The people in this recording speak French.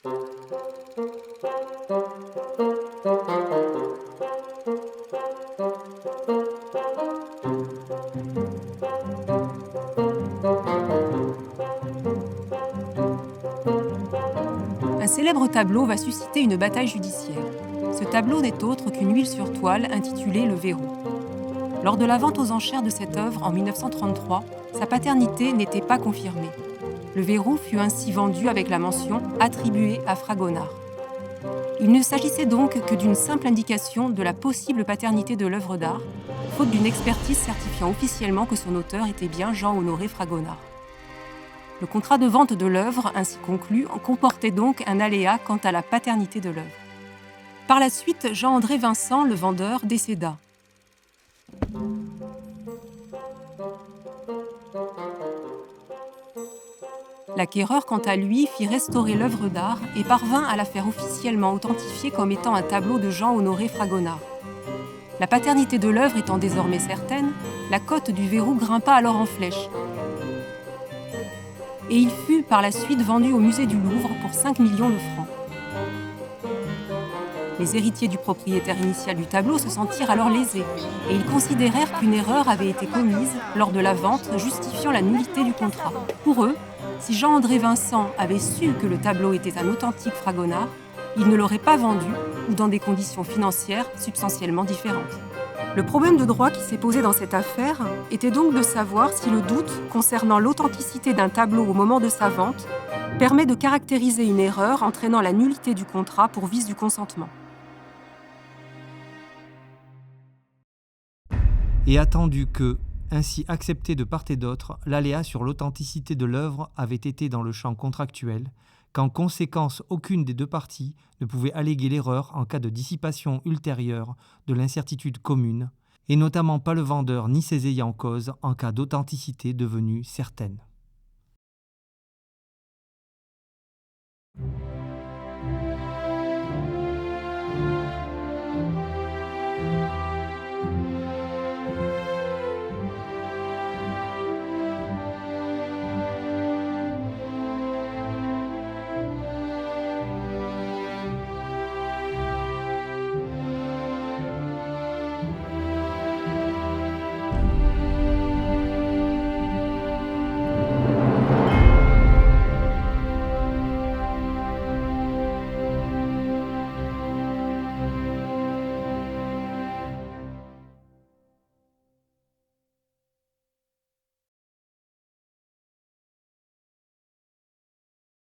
Un célèbre tableau va susciter une bataille judiciaire. Ce tableau n'est autre qu'une huile sur toile intitulée Le Verrou. Lors de la vente aux enchères de cette œuvre en 1933, sa paternité n'était pas confirmée. Le verrou fut ainsi vendu avec la mention « attribué à Fragonard ». Il ne s'agissait donc que d'une simple indication de la possible paternité de l'œuvre d'art, faute d'une expertise certifiant officiellement que son auteur était bien Jean-Honoré Fragonard. Le contrat de vente de l'œuvre, ainsi conclu, comportait donc un aléa quant à la paternité de l'œuvre. Par la suite, Jean-André Vincent, le vendeur, décéda. L'acquéreur, quant à lui, fit restaurer l'œuvre d'art et parvint à la faire officiellement authentifier comme étant un tableau de Jean-Honoré Fragonard. La paternité de l'œuvre étant désormais certaine, la cote du verrou grimpa alors en flèche. Et il fut par la suite vendu au musée du Louvre pour 5 millions de francs. Les héritiers du propriétaire initial du tableau se sentirent alors lésés et ils considérèrent qu'une erreur avait été commise lors de la vente justifiant la nullité du contrat. Pour eux, si Jean-André Vincent avait su que le tableau était un authentique Fragonard, il ne l'aurait pas vendu ou dans des conditions financières substantiellement différentes. Le problème de droit qui s'est posé dans cette affaire était donc de savoir si le doute concernant l'authenticité d'un tableau au moment de sa vente permet de caractériser une erreur entraînant la nullité du contrat pour vice du consentement. Et attendu que, ainsi accepté de part et d'autre, l'aléa sur l'authenticité de l'œuvre avait été dans le champ contractuel, qu'en conséquence aucune des deux parties ne pouvait alléguer l'erreur en cas de dissipation ultérieure de l'incertitude commune, et notamment pas le vendeur ni ses ayants cause en cas d'authenticité devenue certaine.